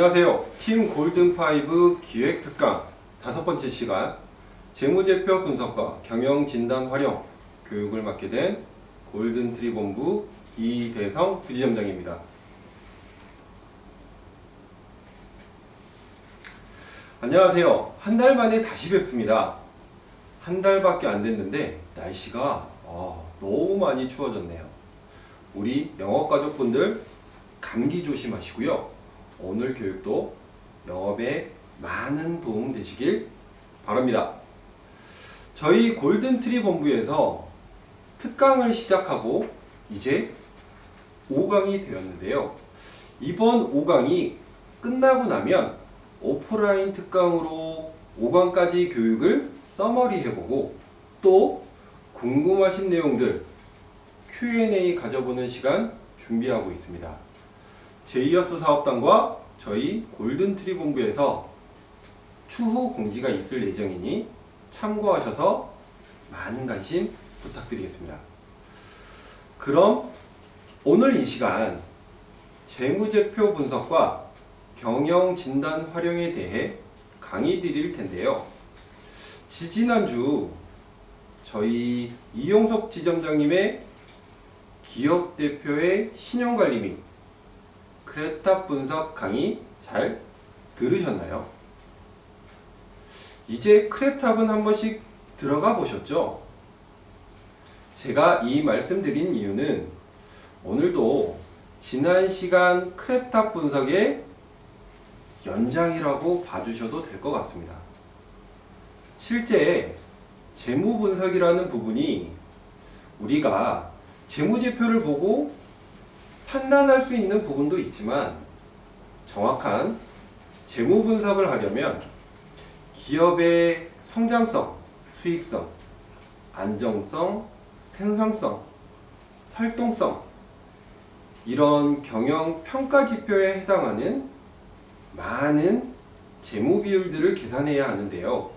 안녕하세요. 팀 골든5 기획 특강 5번째 시간 재무제표 분석과 경영진단 활용 교육을 맡게 된 골든트리 본부 이대성 부지점장입니다. 안녕하세요. 한 달 만에 다시 뵙습니다. 한 달밖에 안 됐는데 날씨가 너무 많이 추워졌네요. 우리 영업가족분들 감기 조심하시고요. 오늘 교육도 영업에 많은 도움 되시길 바랍니다. 저희 골든트리 본부에서 특강을 시작하고 이제 5강이 되었는데요. 이번 5강이 끝나고 나면 오프라인 특강으로 5강까지 교육을 서머리 해보고 또 궁금하신 내용들 Q&A 가져보는 시간 준비하고 있습니다. 제이어스 사업단과 저희 골든트리 본부에서 추후 공지가 있을 예정이니 참고하셔서 많은 관심 부탁드리겠습니다. 그럼 오늘 이 시간 재무제표 분석과 경영진단 활용에 대해 강의 드릴 텐데요. 지지난주 저희 이용석 지점장님의 기업대표의 신용관리 및 크레탑 분석 강의 잘 들으셨나요? 이제 크레탑은 한 번씩 들어가 보셨죠? 제가 이 말씀드린 이유는 오늘도 지난 시간 크레탑 분석의 연장이라고 봐주셔도 될 것 같습니다. 실제 재무 분석이라는 부분이 우리가 재무제표를 보고 판단할 수 있는 부분도 있지만 정확한 재무 분석을 하려면 기업의 성장성, 수익성, 안정성, 생산성, 활동성 이런 경영 평가 지표에 해당하는 많은 재무 비율들을 계산해야 하는데요.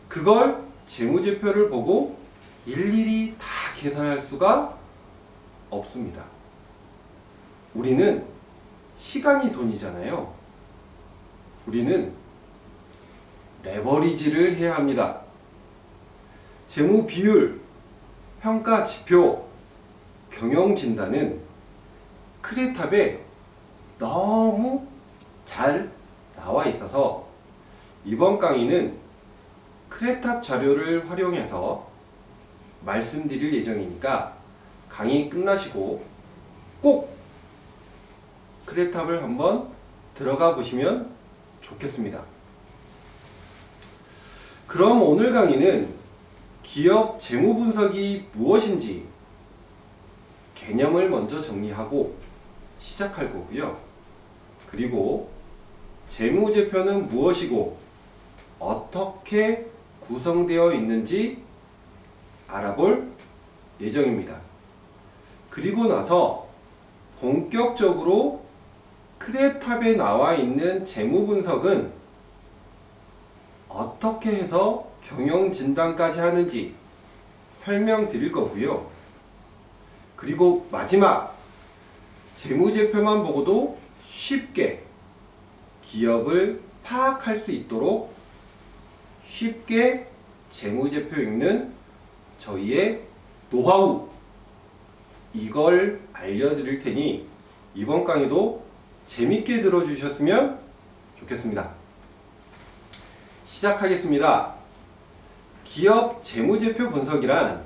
그걸 재무제표를 보고 일일이 다 계산할 수가 없습니다. 우리는 시간이 돈이잖아요. 우리는 레버리지를 해야 합니다. 재무 비율, 평가 지표, 경영 진단은 크레탑에 너무 잘 나와 있어서 이번 강의는 크레탑 자료를 활용해서 말씀드릴 예정이니까 강의 끝나시고 꼭 크레탑을 한번 들어가 보시면 좋겠습니다. 그럼 오늘 강의는 기업 재무 분석이 무엇인지 개념을 먼저 정리하고 시작할 거고요. 그리고 재무제표는 무엇이고 어떻게 구성되어 있는지 알아볼 예정입니다. 그리고 나서 본격적으로 크레탑에 나와 있는 재무 분석은 어떻게 해서 경영 진단까지 하는지 설명드릴 거고요. 그리고 마지막 재무제표만 보고도 쉽게 기업을 파악할 수 있도록 쉽게 재무제표 읽는 저희의 노하우 이걸 알려드릴 테니 이번 강의도 재밌게 들어주셨으면 좋겠습니다. 시작하겠습니다. 기업 재무제표 분석이란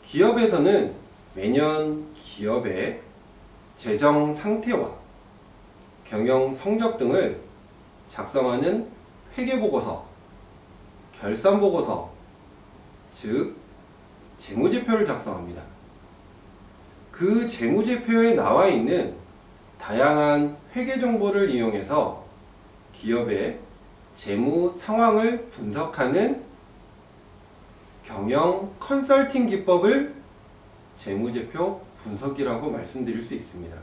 기업에서는 매년 기업의 재정 상태와 경영 성적 등을 작성하는 회계보고서, 결산보고서, 즉 재무제표를 작성합니다. 그 재무제표에 나와 있는 다양한 회계 정보를 이용해서 기업의 재무 상황을 분석하는 경영 컨설팅 기법을 재무제표 분석이라고 말씀드릴 수 있습니다.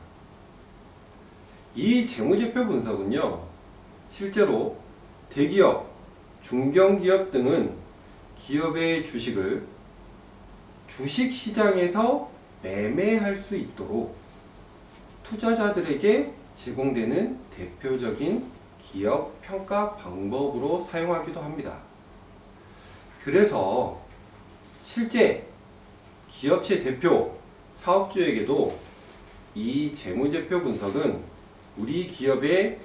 이 재무제표 분석은요, 실제로 대기업, 중견기업 등은 기업의 주식을 주식시장에서 매매할 수 있도록 투자자들에게 제공되는 대표적인 기업 평가 방법으로 사용하기도 합니다. 그래서 실제 기업체 대표, 사업주에게도 이 재무제표 분석은 우리 기업의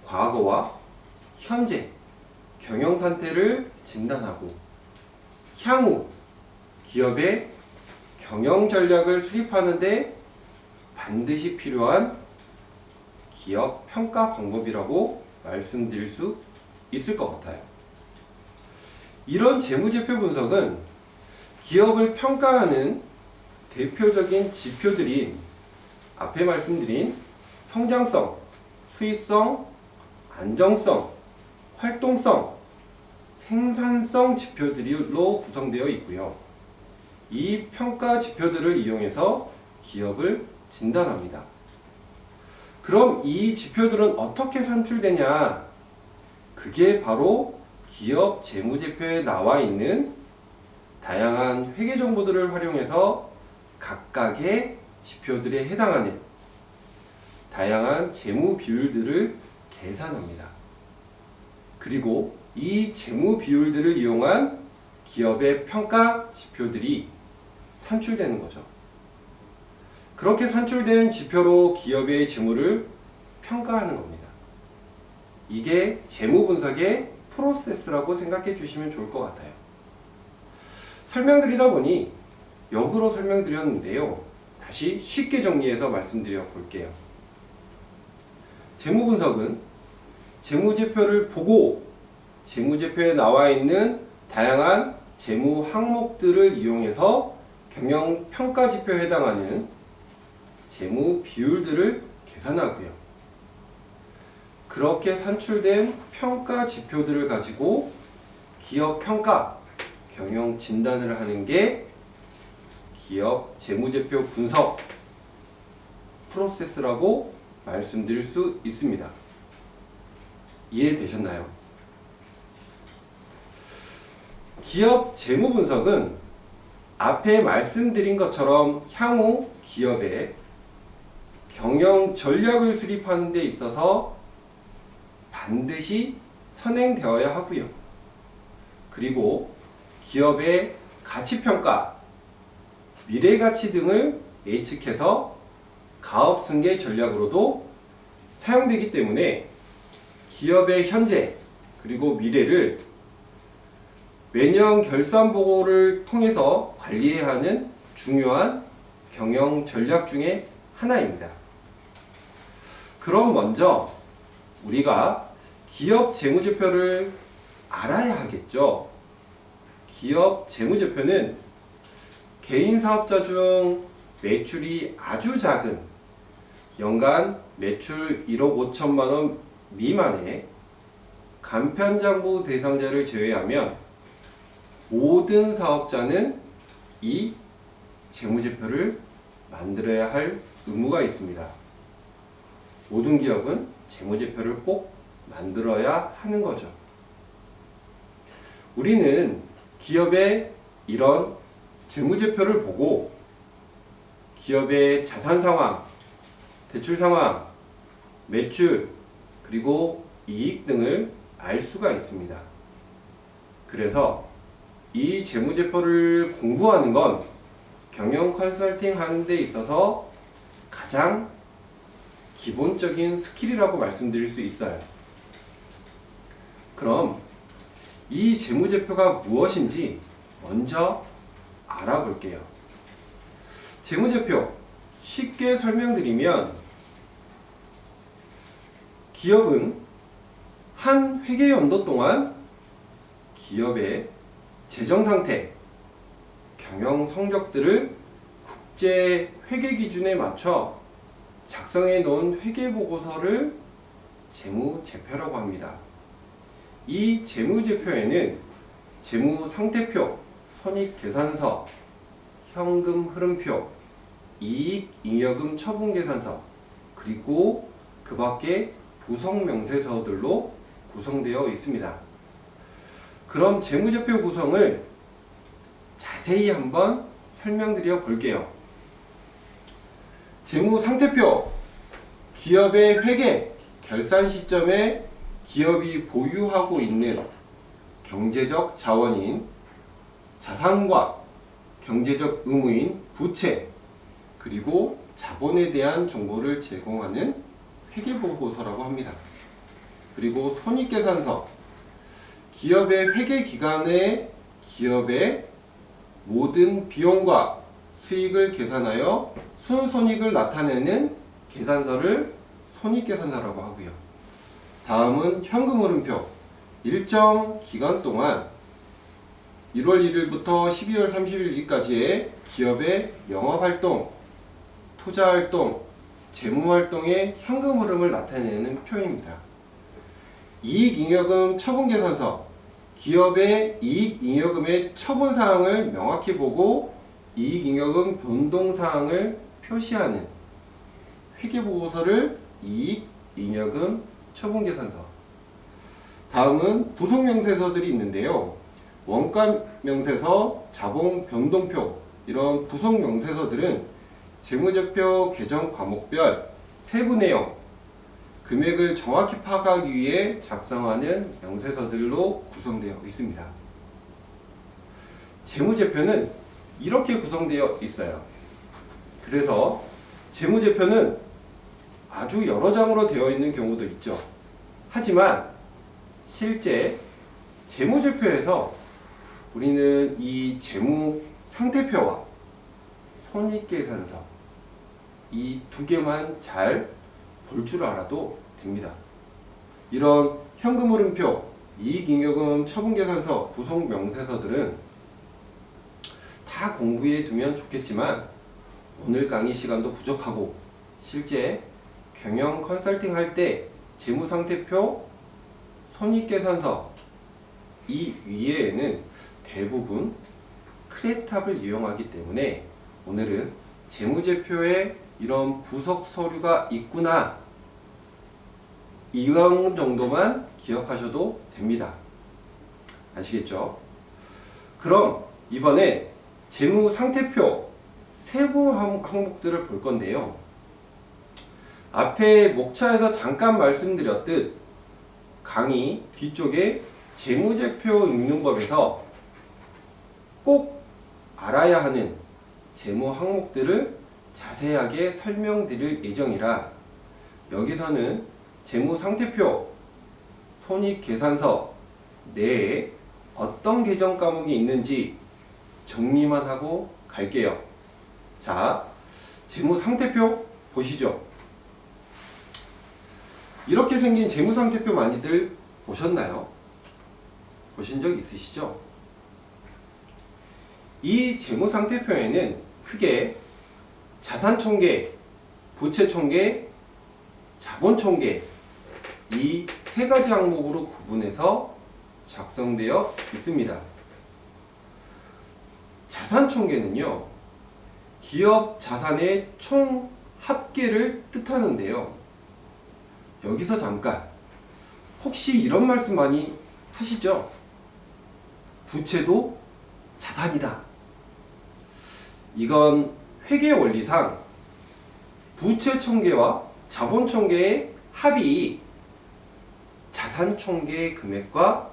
과거와 현재 경영 상태를 진단하고 향후 기업의 경영 전략을 수립하는 데 반드시 필요한 기업 평가 방법이라고 말씀드릴 수 있을 것 같아요. 이런 재무제표 분석은 기업을 평가하는 대표적인 지표들인 앞에 말씀드린 성장성, 수익성, 안정성, 활동성, 생산성 지표들로 구성되어 있고요. 이 평가 지표들을 이용해서 기업을 진단합니다. 그럼 이 지표들은 어떻게 산출되냐? 그게 바로 기업 재무제표에 나와 있는 다양한 회계 정보들을 활용해서 각각의 지표들에 해당하는 다양한 재무 비율들을 계산합니다. 그리고 이 재무 비율들을 이용한 기업의 평가 지표들이 산출되는 거죠. 그렇게 산출된 지표로 기업의 재무를 평가하는 겁니다. 이게 재무 분석의 프로세스라고 생각해 주시면 좋을 것 같아요. 설명드리다 보니 역으로 설명드렸는데요. 다시 쉽게 정리해서 말씀드려 볼게요. 재무 분석은 재무제표를 보고 재무제표에 나와 있는 다양한 재무 항목들을 이용해서 경영평가지표에 해당하는 재무 비율들을 계산하고요. 그렇게 산출된 평가 지표들을 가지고 기업 평가, 경영 진단을 하는 게 기업 재무제표 분석 프로세스라고 말씀드릴 수 있습니다. 이해되셨나요? 기업 재무 분석은 앞에 말씀드린 것처럼 향후 기업의 경영 전략을 수립하는 데 있어서 반드시 선행되어야 하고요. 그리고 기업의 가치평가, 미래가치 등을 예측해서 가업승계 전략으로도 사용되기 때문에 기업의 현재 그리고 미래를 매년 결산보고를 통해서 관리해야 하는 중요한 경영 전략 중에 하나입니다. 그럼 먼저 우리가 기업 재무제표를 알아야 하겠죠. 기업 재무제표는 개인 사업자 중 매출이 아주 작은 연간 매출 1억 5천만 원 미만의 간편장부 대상자를 제외하면 모든 사업자는 이 재무제표를 만들어야 할 의무가 있습니다. 모든 기업은 재무제표를 꼭 만들어야 하는 거죠. 우리는 기업의 이런 재무제표를 보고 기업의 자산 상황, 대출 상황, 매출, 그리고 이익 등을 알 수가 있습니다. 그래서 이 재무제표를 공부하는 건 경영 컨설팅 하는 데 있어서 가장 기본적인 스킬이라고 말씀드릴 수 있어요. 그럼 이 재무제표가 무엇인지 먼저 알아볼게요. 재무제표 쉽게 설명드리면 기업은 한 회계연도 동안 기업의 재정상태, 경영 성적들을 국제 회계 기준에 맞춰 작성해 놓은 회계보고서를 재무제표라고 합니다. 이 재무제표에는 재무상태표, 손익계산서, 현금 흐름표, 이익잉여금 처분계산서, 그리고 그 밖에 부성명세서들로 구성되어 있습니다. 그럼 재무제표 구성을 자세히 한번 설명드려 볼게요. 재무상태표, 기업의 회계 결산 시점에 기업이 보유하고 있는 경제적 자원인 자산과 경제적 의무인 부채 그리고 자본에 대한 정보를 제공하는 회계보고서라고 합니다. 그리고 손익계산서, 기업의 회계기간에 기업의 모든 비용과 수익을 계산하여 순손익을 나타내는 계산서를 손익계산서라고 하고요. 다음은 현금흐름표. 일정 기간 동안 1월 1일부터 12월 31일까지의 기업의 영업활동, 투자활동, 재무활동의 현금흐름을 나타내는 표입니다. 이익잉여금 처분계산서. 기업의 이익잉여금의 처분사항을 명확히 보고 이익잉여금 변동사항을 표시하는 회계보고서를 이익잉여금 처분계산서. 다음은 부속명세서들이 있는데요. 원가명세서, 자본변동표 이런 부속명세서들은 재무제표 개정 과목별 세부 내용, 금액을 정확히 파악하기 위해 작성하는 명세서들로 구성되어 있습니다. 재무제표는 이렇게 구성되어 있어요. 그래서 재무제표는 아주 여러 장으로 되어 있는 경우도 있죠. 하지만 실제 재무제표에서 우리는 이 재무 상태표와 손익계산서 이 두 개만 잘 볼 줄 알아도 됩니다. 이런 현금흐름표, 이익잉여금 처분계산서, 부속명세서들은 다 공부해 두면 좋겠지만 오늘 강의 시간도 부족하고 실제 경영 컨설팅 할 때 재무상태표, 손익계산서 이 위에는 대부분 크레탑을 이용하기 때문에 오늘은 재무제표에 이런 부속 서류가 있구나 이런 정도만 기억하셔도 됩니다. 아시겠죠? 그럼 이번에 재무상태표 세부 항목들을 볼 건데요. 앞에 목차에서 잠깐 말씀드렸듯 강의 뒤쪽에 재무제표 읽는 법에서 꼭 알아야 하는 재무 항목들을 자세하게 설명드릴 예정이라 여기서는 재무상태표, 손익계산서 내에 어떤 계정 과목이 있는지 정리만 하고 갈게요. 자, 재무상태표 보시죠. 이렇게 생긴 재무상태표 많이들 보셨나요? 보신 적 있으시죠? 이 재무상태표에는 크게 자산총계, 부채총계, 자본총계 이 세 가지 항목으로 구분해서 작성되어 있습니다. 자산총계는요, 기업 자산의 총 합계를 뜻하는데요. 여기서 잠깐 혹시 이런 말씀 많이 하시죠? 부채도 자산이다. 이건 회계 원리상 부채총계와 자본총계의 합이 자산총계의 금액과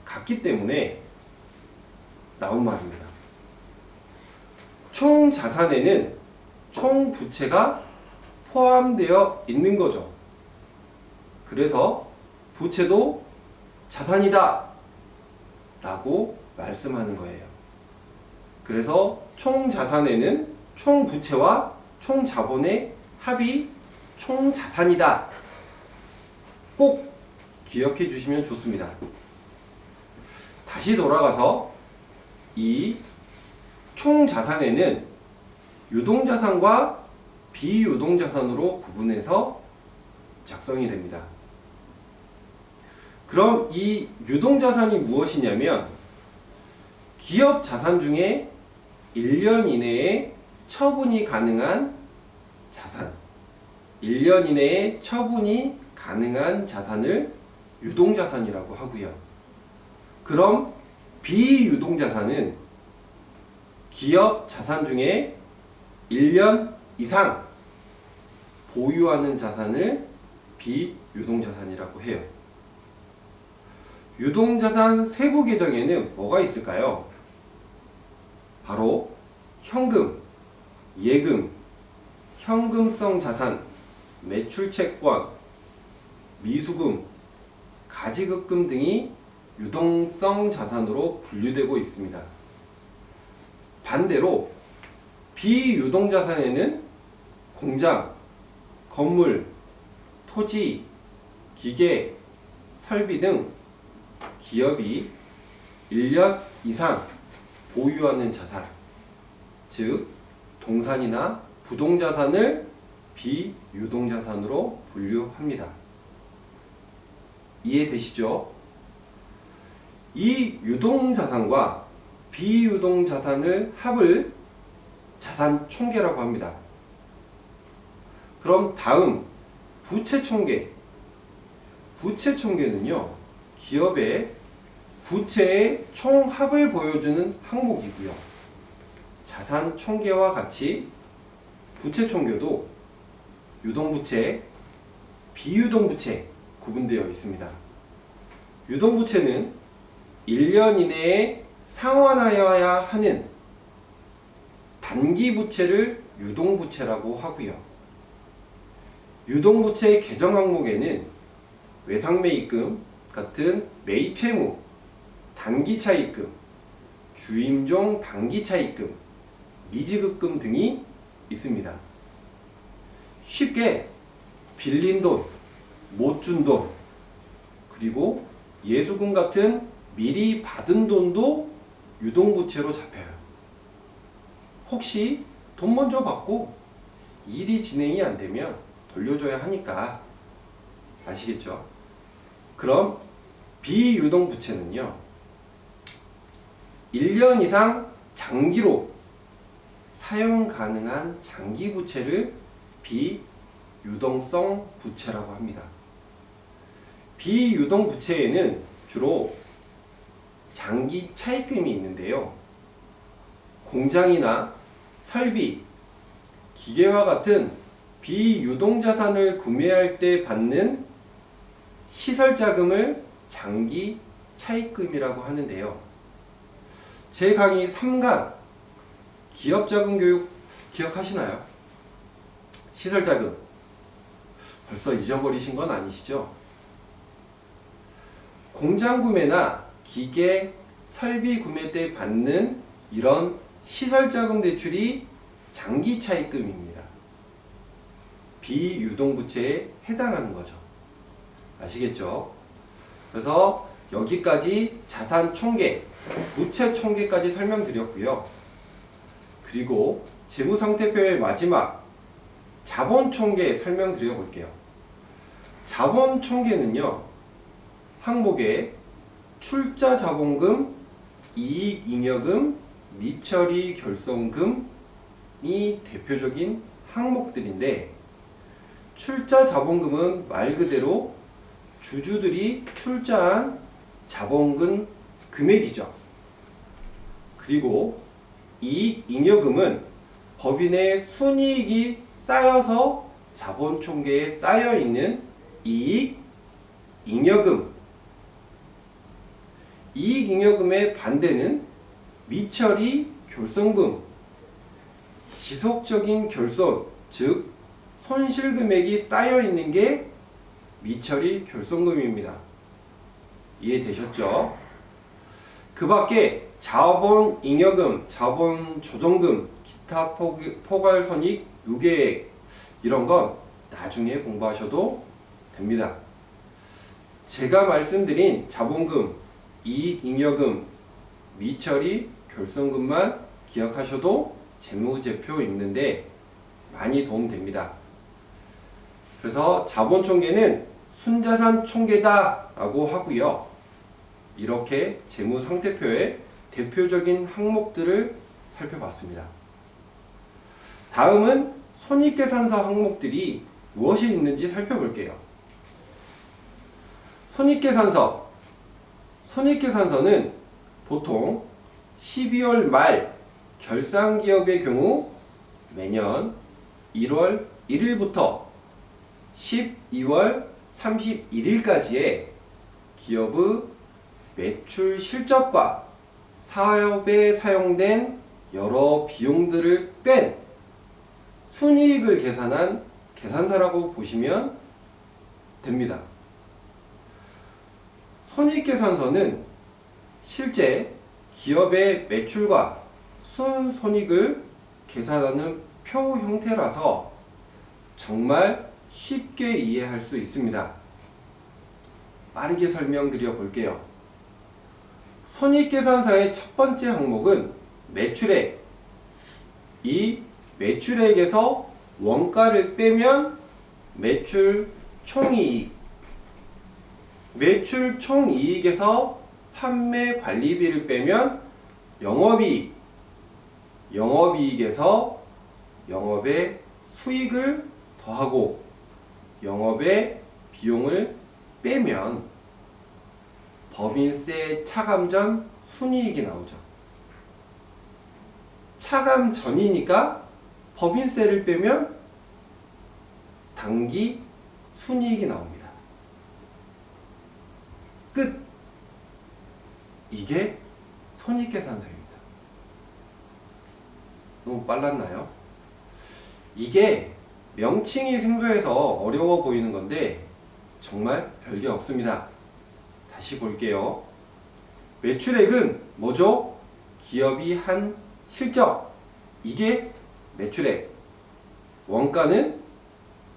같기 때문에 나온 말입니다. 총 자산에는 총 부채가 포함되어 있는 거죠. 그래서 부채도 자산이다 라고 말씀하는 거예요. 그래서 총 자산에는 총 부채와 총 자본의 합이 총 자산이다. 꼭 기억해 주시면 좋습니다. 다시 돌아가서 이 총 자산에는 유동자산과 비유동자산으로 구분해서 작성이 됩니다. 그럼 이 유동자산이 무엇이냐면 기업 자산 중에 1년 이내에 처분이 가능한 자산, 1년 이내에 처분이 가능한 자산을 유동자산이라고 하고요. 그럼 비유동자산은 기업 자산 중에 1년 이상 보유하는 자산을 비유동자산이라고 해요. 유동자산 세부 계정에는 뭐가 있을까요? 바로 현금, 예금, 현금성 자산, 매출채권, 미수금, 가지급금 등이 유동성 자산으로 분류되고 있습니다. 반대로 비유동자산에는 공장, 건물, 토지, 기계, 설비 등 기업이 1년 이상 보유하는 자산, 즉 동산이나 부동자산을 비유동자산으로 분류합니다. 이해되시죠? 이 유동자산과 비유동자산을 합을 자산 총계라고 합니다. 그럼 다음 부채 총계. 부채 총계는요, 기업의 부채의 총합을 보여주는 항목이고요. 자산 총계와 같이 부채 총계도 유동부채, 비유동부채 구분되어 있습니다. 유동부채는 1년 이내에 상환하여야 하는 단기 부채를 유동부채라고 하고요. 유동부채 개정 항목에는 외상매입금 같은 매입채무, 단기차입금, 주임종 단기차입금, 미지급금 등이 있습니다. 쉽게 빌린 돈, 못 준 돈, 그리고 예수금 같은 미리 받은 돈도 유동부채로 잡혀요. 혹시 돈 먼저 받고 일이 진행이 안 되면 돌려줘야 하니까 아시겠죠? 그럼 비유동부채는요, 1년 이상 장기로 사용 가능한 장기부채를 비유동성 부채라고 합니다. 비유동부채에는 주로 장기 차입금이 있는데요. 공장이나 설비, 기계와 같은 비유동자산을 구매할 때 받는 시설자금을 장기 차입금이라고 하는데요. 제 강의 3간 기업자금 교육 기억하시나요? 시설자금 벌써 잊어버리신 건 아니시죠? 공장 구매나 기계, 설비 구매 때 받는 이런 시설자금 대출이 장기 차입금입니다. 비유동부채에 해당하는 거죠. 아시겠죠? 그래서 여기까지 자산 총계, 부채 총계까지 설명드렸고요. 그리고 재무상태표의 마지막 자본 총계 설명드려 볼게요. 자본 총계는요, 항목에 출자 자본금, 이익잉여금, 미처리 결손금이 대표적인 항목들인데, 출자 자본금은 말 그대로 주주들이 출자한 자본금 금액이죠. 그리고 이익잉여금은 법인의 순이익이 쌓여서 자본총계에 쌓여있는 이익잉여금. 이익잉여금의 반대는 미처리 결손금. 지속적인 결손, 즉 손실금액이 쌓여있는 게 미처리 결손금입니다. 이해되셨죠? 그 밖에 자본잉여금, 자본조정금, 기타 포괄손익, 유계액 이런 건 나중에 공부하셔도 됩니다. 제가 말씀드린 자본금, 이익잉여금, 미처리 결손금만 기억하셔도 재무제표 읽는데 많이 도움됩니다. 그래서 자본총계는 순자산 총계다 라고 하고요. 이렇게 재무상태표의 대표적인 항목들을 살펴봤습니다. 다음은 손익계산서 항목들이 무엇이 있는지 살펴볼게요. 손익계산서. 손익계산서는 보통 12월 말 결산기업의 경우 매년 1월 1일부터 12월 31일까지의 기업의 매출 실적과 사업에 사용된 여러 비용들을 뺀 순이익을 계산한 계산서라고 보시면 됩니다. 손익계산서는 실제 기업의 매출과 순손익을 계산하는 표 형태라서 정말 쉽게 이해할 수 있습니다. 빠르게 설명드려 볼게요. 손익계산서의 첫 번째 항목은 매출액. 이 매출액에서 원가를 빼면 매출 총이익. 매출 총이익에서 판매 관리비를 빼면 영업이익. 영업이익에서 영업의 수익을 더하고 영업의 비용을 빼면 법인세 차감 전 순이익이 나오죠. 차감 전이니까 법인세를 빼면 당기 순이익이 나옵니다. 끝. 이게 손익계산서입니다. 너무 빨랐나요? 이게 명칭이 생소해서 어려워 보이는 건데 정말 별게 없습니다. 다시 볼게요. 매출액은 뭐죠? 기업이 한 실적. 이게 매출액. 원가는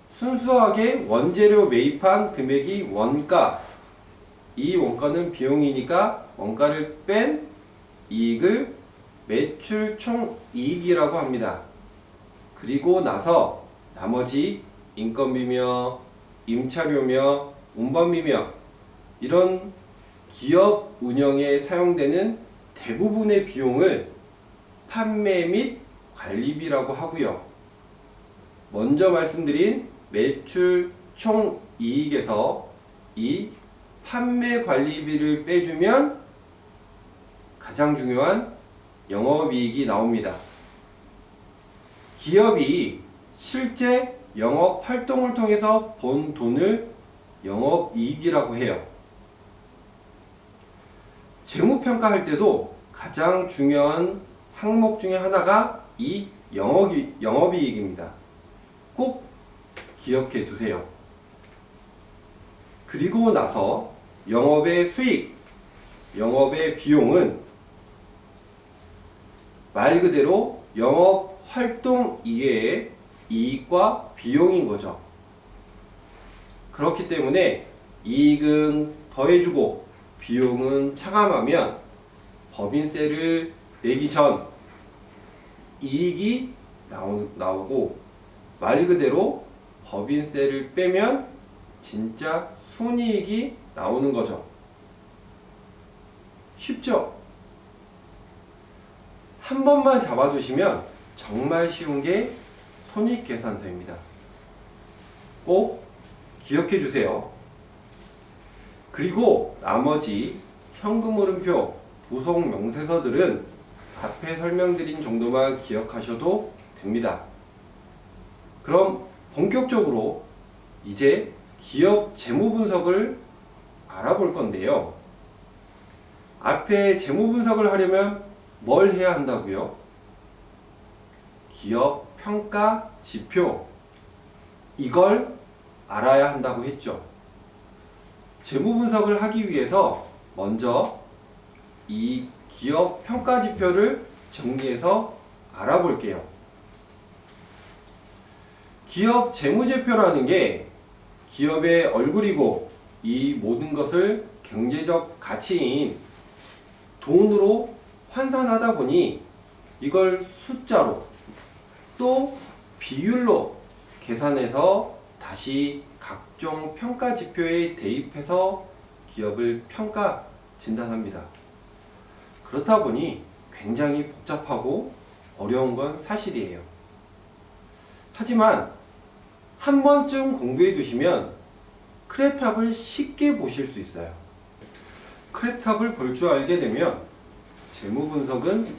순수하게 원재료 매입한 금액이 원가. 이 원가는 비용이니까 원가를 뺀 이익을 매출 총이익이라고 합니다. 그리고 나서 나머지 인건비며 임차료며 운반비며 이런 기업 운영에 사용되는 대부분의 비용을 판매 및 관리비라고 하고요. 먼저 말씀드린 매출 총이익에서 이 판매 관리비를 빼주면 가장 중요한 영업이익이 나옵니다. 기업이 실제 영업 활동을 통해서 번 돈을 영업이익이라고 해요. 재무평가할 때도 가장 중요한 항목 중에 하나가 이 영업이익입니다. 꼭 기억해 두세요. 그리고 나서 영업의 수익, 영업의 비용은 말 그대로 영업 활동 이외의 이익과 비용인 거죠. 그렇기 때문에 이익은 더해주고 비용은 차감하면 법인세를 내기 전 이익이 나오고 말 그대로 법인세를 빼면 진짜 순이익이 나오는 거죠. 쉽죠? 한 번만 잡아두시면 정말 쉬운 게 손익계산서입니다. 꼭 기억해 주세요. 그리고 나머지 현금흐름표, 부속명세서들은 앞에 설명드린 정도만 기억하셔도 됩니다. 그럼 본격적으로 이제 기업 재무분석을 알아볼 건데요. 앞에 재무분석을 하려면 뭘 해야 한다고요? 기업 평가 지표, 이걸 알아야 한다고 했죠. 재무분석을 하기 위해서 먼저 이 기업 평가 지표를 정리해서 알아볼게요. 기업 재무제표라는 게 기업의 얼굴이고 이 모든 것을 경제적 가치인 돈으로 환산하다 보니 이걸 숫자로 또 비율로 계산해서 다시 각종 평가 지표에 대입해서 기업을 평가 진단합니다. 그렇다 보니 굉장히 복잡하고 어려운 건 사실이에요. 하지만 한 번쯤 공부해 두시면 크레탑을 쉽게 보실 수 있어요. 크레탑을 볼 줄 알게 되면 재무분석은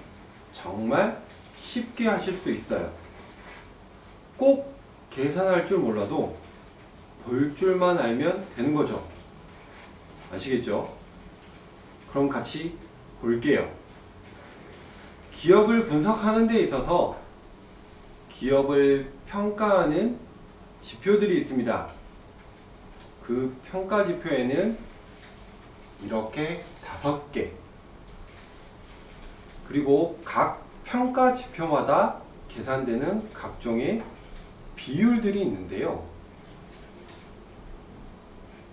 정말 쉽게 하실 수 있어요. 꼭 계산할 줄 몰라도 볼 줄만 알면 되는 거죠. 아시겠죠? 그럼 같이 볼게요. 기업을 분석하는 데 있어서 기업을 평가하는 지표들이 있습니다. 그 평가 지표에는 이렇게 5개, 그리고 각 평가 지표마다 계산되는 각종의 비율들이 있는데요.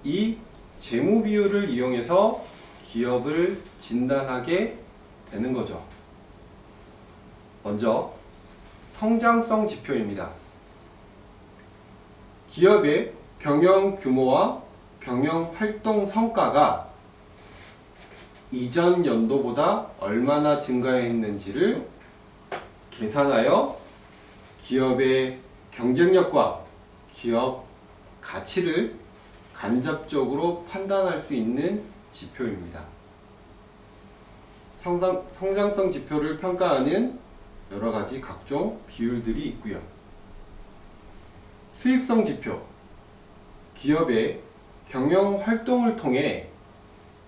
이 재무 비율을 이용해서 기업을 진단하게 되는 거죠. 먼저 성장성 지표입니다. 기업의 경영 규모와 경영 활동 성과가 이전 연도보다 얼마나 증가했는지를 계산하여 기업의 경쟁력과 기업 가치를 간접적으로 판단할 수 있는 지표입니다. 성장성 지표를 평가하는 여러 가지 각종 비율들이 있고요. 수익성 지표, 기업의 경영 활동을 통해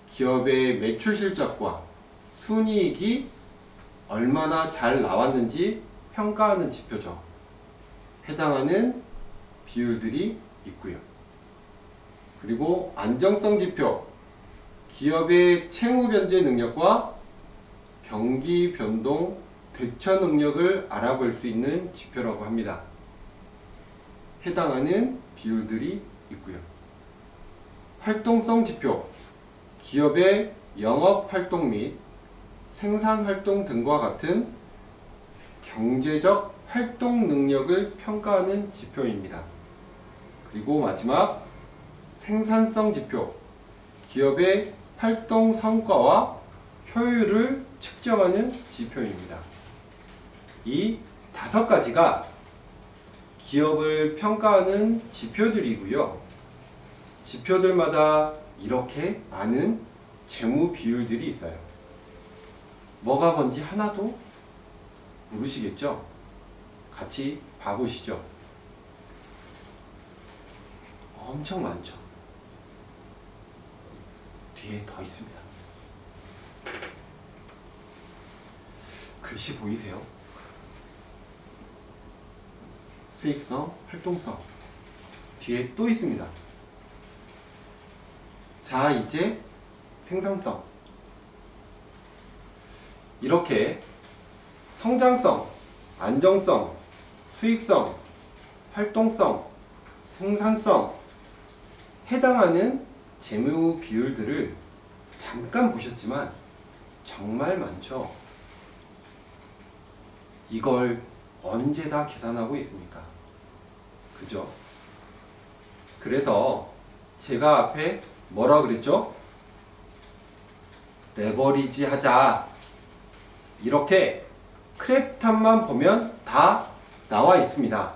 기업의 매출 실적과 순이익이 얼마나 잘 나왔는지 평가하는 지표죠. 해당하는 비율들이 있고요. 그리고 안정성 지표, 기업의 채무 변제 능력과 경기 변동 대처 능력을 알아볼 수 있는 지표라고 합니다. 해당하는 비율들이 있고요. 활동성 지표, 기업의 영업 활동 및 생산 활동 등과 같은 경제적 활동 능력을 평가하는 지표입니다. 그리고 마지막 생산성 지표, 기업의 활동 성과와 효율을 측정하는 지표입니다. 이 5가지가 기업을 평가하는 지표들이고요. 지표들마다 이렇게 많은 재무 비율들이 있어요. 뭐가 뭔지 하나도 모르시겠죠? 같이 봐보시죠. 엄청 많죠? 뒤에 더 있습니다. 글씨 보이세요? 수익성, 활동성. 뒤에 또 있습니다. 자, 이제 생산성. 이렇게 성장성, 안정성, 수익성, 활동성, 생산성 해당하는 재무 비율들을 잠깐 보셨지만 정말 많죠. 이걸 언제 다 계산하고 있습니까? 그죠? 그래서 제가 앞에 뭐라 그랬죠? 레버리지 하자. 이렇게 크랩탑만 보면 다 나와 있습니다.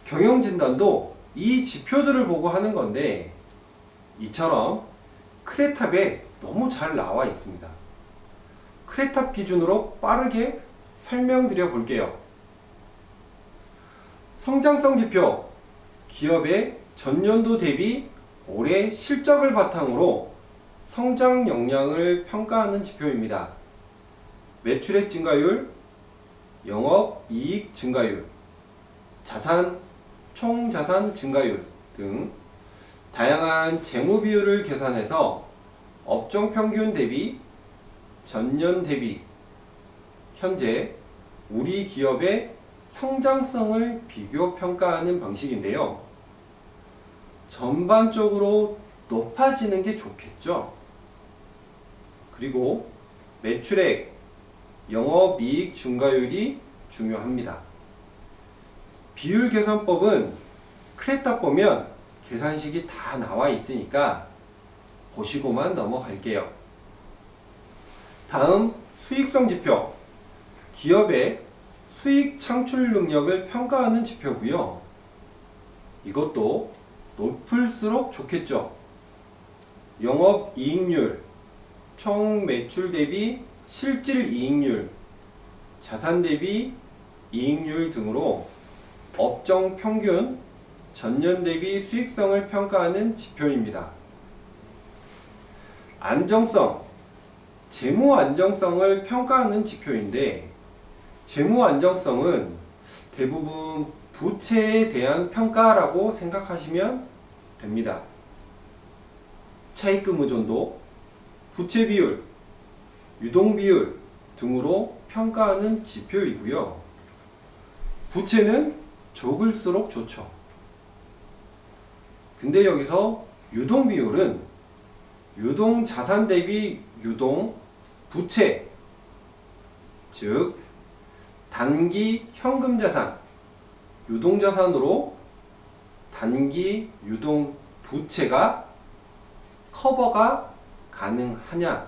경영진단도 이 지표들을 보고 하는 건데 이처럼 크레탑에 너무 잘 나와 있습니다. 크레탑 기준으로 빠르게 설명드려 볼게요. 성장성 지표, 기업의 전년도 대비 올해 실적을 바탕으로 성장 역량을 평가하는 지표입니다. 매출액 증가율, 영업이익 증가율, 총자산 증가율 등 다양한 재무 비율을 계산해서 업종 평균 대비, 전년 대비, 현재 우리 기업의 성장성을 비교 평가하는 방식인데요. 전반적으로 높아지는 게 좋겠죠. 그리고 매출액, 영업이익 증가율이 중요합니다. 비율 계산법은 크레탑 보면 계산식이 다 나와 있으니까 보시고만 넘어갈게요. 다음 수익성 지표, 기업의 수익 창출 능력을 평가하는 지표고요. 이것도 높을수록 좋겠죠. 영업이익률, 총 매출 대비 실질 이익률, 자산 대비 이익률 등으로 업종 평균, 전년 대비 수익성을 평가하는 지표입니다. 안정성, 재무 안정성을 평가하는 지표인데, 재무 안정성은 대부분 부채에 대한 평가라고 생각하시면 됩니다. 차입금 의존도, 부채 비율, 유동 비율 등으로 평가하는 지표이고요. 부채는 적을수록 좋죠. 근데 여기서 유동 비율은 유동 자산 대비 유동 부채, 즉 단기 현금 자산, 유동 자산으로 단기 유동 부채가 커버가 가능하냐를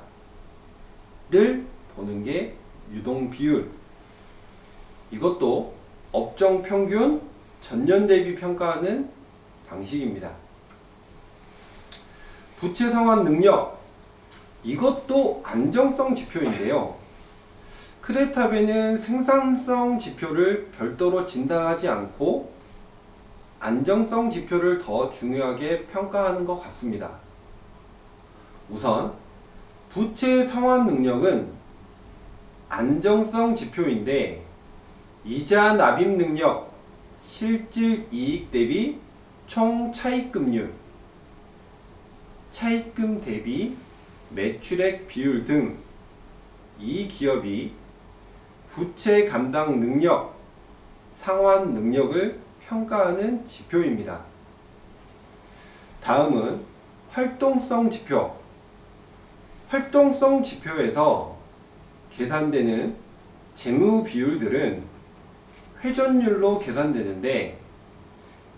보는 게 유동 비율. 이것도 업종 평균 전년 대비 평가하는 방식입니다. 부채 상환 능력, 이것도 안정성 지표인데요. 크레탑에는 생산성 지표를 별도로 진단하지 않고 안정성 지표를 더 중요하게 평가하는 것 같습니다. 우선 부채 상환 능력은 안정성 지표인데, 이자 납입 능력, 실질 이익 대비 총 차입금률, 차입금 대비 매출액 비율 등 이 기업이 부채 감당 능력, 상환 능력을 평가하는 지표입니다. 다음은 활동성 지표. 활동성 지표에서 계산되는 재무 비율들은 회전율로 계산되는데,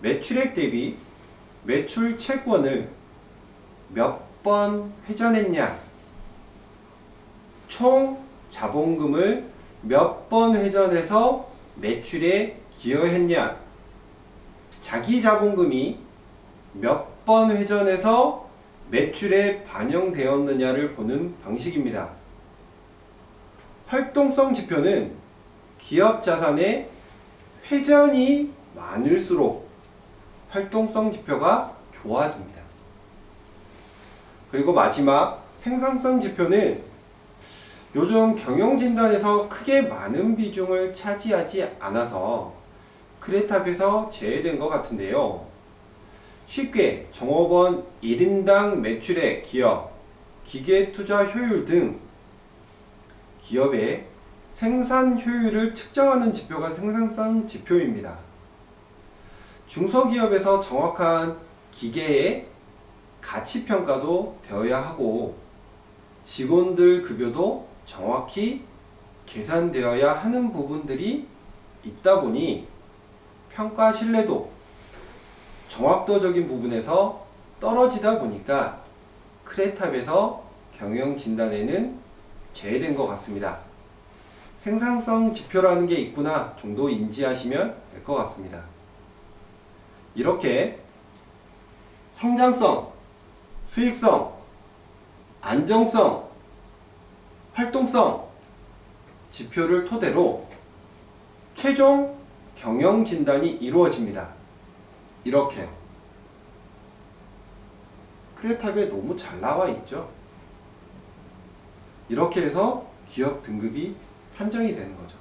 매출액 대비 매출 채권을 몇 번 회전했냐, 총 자본금을 몇 번 회전해서 매출에 기여했냐, 자기 자본금이 몇 번 회전해서 매출에 반영되었느냐를 보는 방식입니다. 활동성 지표는 기업 자산의 회전이 많을수록 활동성 지표가 좋아집니다. 그리고 마지막 생산성 지표는 요즘 경영진단에서 크게 많은 비중을 차지하지 않아서 크레탑에서 제외된 것 같은데요. 쉽게 종업원 1인당 매출액 기업, 기계투자 효율 등 기업의 생산 효율을 측정하는 지표가 생산성 지표입니다. 중소기업에서 정확한 기계의 가치 평가도 되어야 하고, 직원들 급여도 정확히 계산되어야 하는 부분들이 있다 보니 평가 신뢰도, 정확도적인 부분에서 떨어지다 보니까 크레탑에서 경영 진단에는 제외된 것 같습니다. 생산성 지표라는 게 있구나 정도 인지하시면 될 것 같습니다. 이렇게 성장성, 수익성, 안정성, 활동성 지표를 토대로 최종 경영 진단이 이루어집니다. 이렇게 크레탑에 너무 잘 나와 있죠. 이렇게 해서 기업 등급이 산정이 되는 거죠.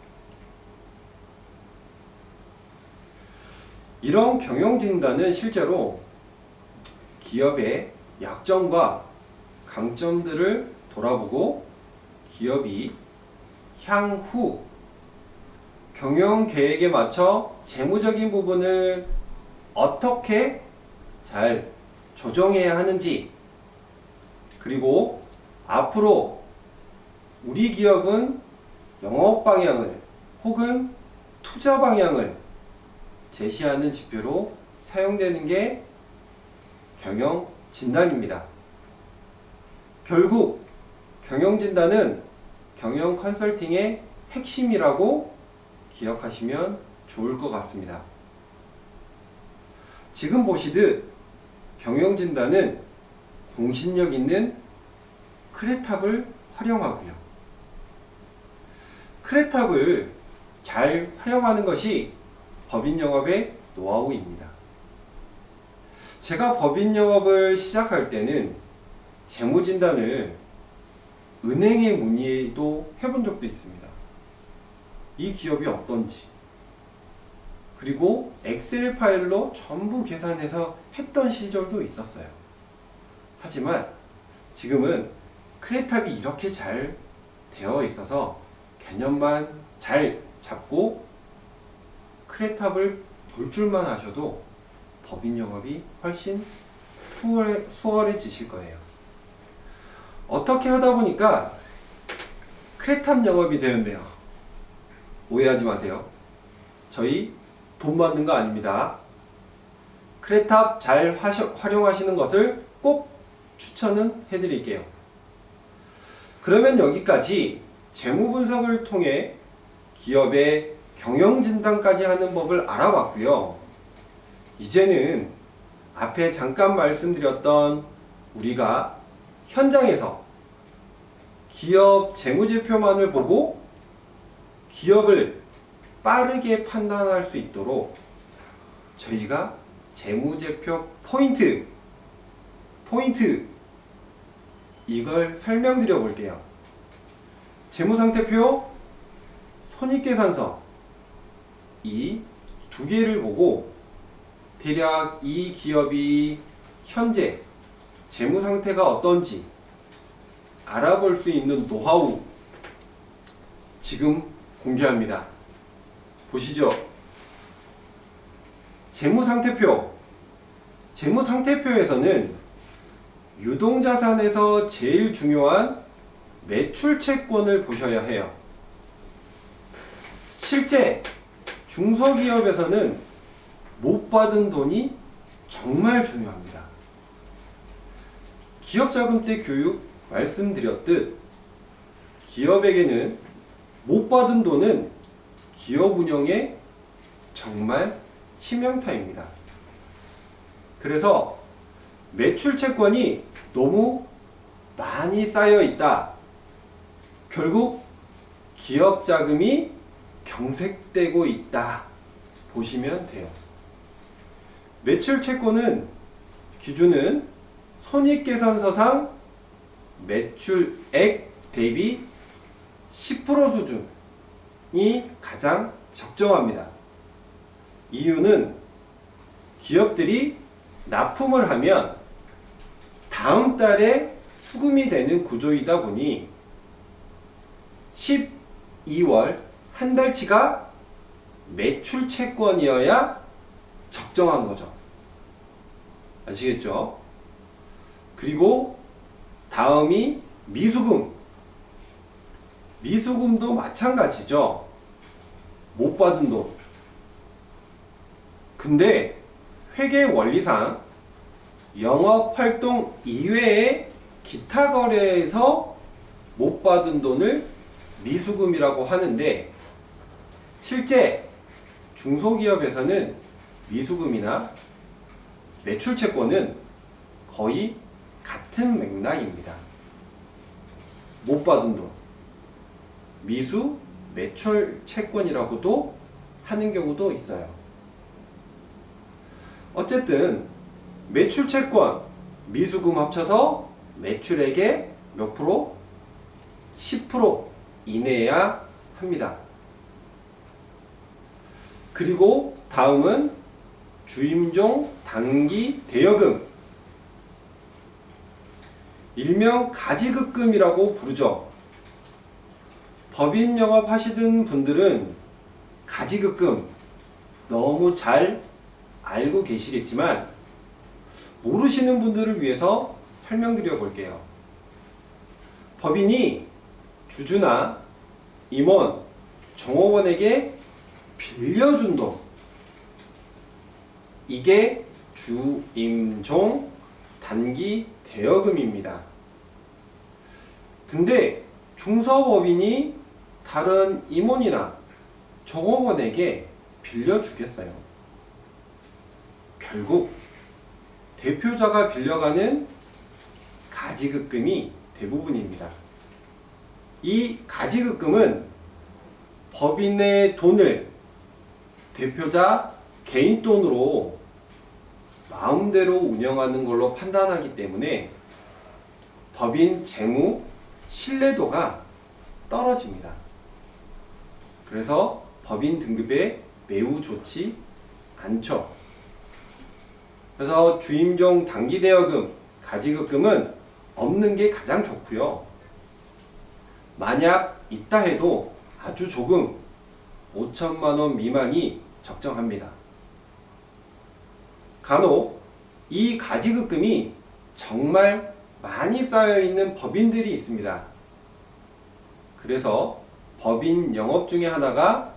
이런 경영 진단은 실제로 기업의 약점과 강점들을 돌아보고 기업이 향후 경영 계획에 맞춰 재무적인 부분을 어떻게 잘 조정해야 하는지, 그리고 앞으로 우리 기업은 영업 방향을 혹은 투자 방향을 제시하는 지표로 사용되는 게 경영 진단입니다. 결국 경영 진단은 경영 컨설팅의 핵심이라고 기억하시면 좋을 것 같습니다. 지금 보시듯 경영 진단은 공신력 있는 크레탑을 활용하고요. 크레탑을 잘 활용하는 것이 법인 영업의 노하우입니다. 제가 법인 영업을 시작할 때는 재무진단을 은행에 문의도 해본 적도 있습니다. 이 기업이 어떤지, 그리고 엑셀 파일로 전부 계산해서 했던 시절도 있었어요. 하지만 지금은 크레탑이 이렇게 잘 되어 있어서 개념만 잘 잡고 크레탑을 볼 줄만 하셔도 법인 영업이 훨씬 수월해지실 거예요. 어떻게 하다 보니까 크레탑 영업이 되었네요. 오해하지 마세요. 저희 돈 받는 거 아닙니다. 크레탑 잘 활용하시는 것을 꼭 추천은 해드릴게요. 그러면 여기까지 재무 분석을 통해 기업의 경영 진단까지 하는 법을 알아봤고요. 이제는 앞에 잠깐 말씀드렸던 우리가 현장에서 기업 재무제표만을 보고 기업을 빠르게 판단할 수 있도록 저희가 재무제표 포인트 이걸 설명드려 볼게요. 재무상태표, 손익계산서 이 두 개를 보고 대략 이 기업이 현재 재무상태가 어떤지 알아볼 수 있는 노하우 지금 공개합니다. 보시죠. 재무상태표에서는 유동자산에서 제일 중요한 매출채권을 보셔야 해요. 실제 중소기업에서는 못 받은 돈이 정말 중요합니다. 기업자금 때 교육 말씀드렸듯 기업에게는 못 받은 돈은 기업 운영에 정말 치명타입니다. 그래서 매출채권이 너무 많이 쌓여 있다. 결국 기업 자금이 경색되고 있다. 보시면 돼요. 매출채권은 기준은 손익계산서상 매출액 대비 10% 수준이 가장 적정합니다. 이유는 기업들이 납품을 하면 다음 달에 수금이 되는 구조이다 보니 12월 한 달치가 매출채권이어야 적정한 거죠. 아시겠죠? 그리고 다음이 미수금. 미수금도 마찬가지죠. 못 받은 돈. 근데 회계 원리상 영업활동 이외에 기타 거래에서 못 받은 돈을 미수금이라고 하는데 실제 중소기업에서는 미수금이나 매출채권은 거의 같은 맥락입니다. 못 받은 돈, 미수, 매출채권이라고도 하는 경우도 있어요. 어쨌든 매출채권, 미수금 합쳐서 매출액의 몇 프로? 10% 이내야 합니다. 그리고 다음은 주임종 단기 대여금, 일명 가지급금이라고 부르죠. 법인 영업 하시던 분들은 가지급금 너무 잘 알고 계시겠지만 모르시는 분들을 위해서 설명드려 볼게요. 법인이 주주나 임원, 종업원에게 빌려준 돈, 이게 주임종 단기 대여금입니다. 근데 중소법인이 다른 임원이나 종업원에게 빌려주겠어요? 결국 대표자가 빌려가는 가지급금이 대부분입니다. 이 가지급금은 법인의 돈을 대표자 개인 돈으로 마음대로 운영하는 걸로 판단하기 때문에 법인 재무 신뢰도가 떨어집니다. 그래서 법인 등급에 매우 좋지 않죠. 그래서 주임종 단기대여금, 가지급금은 없는 게 가장 좋고요. 만약 있다 해도 아주 조금 5천만 원 미만이 적정합니다. 간혹 이 가지급금이 정말 많이 쌓여있는 법인들이 있습니다. 그래서 법인 영업 중에 하나가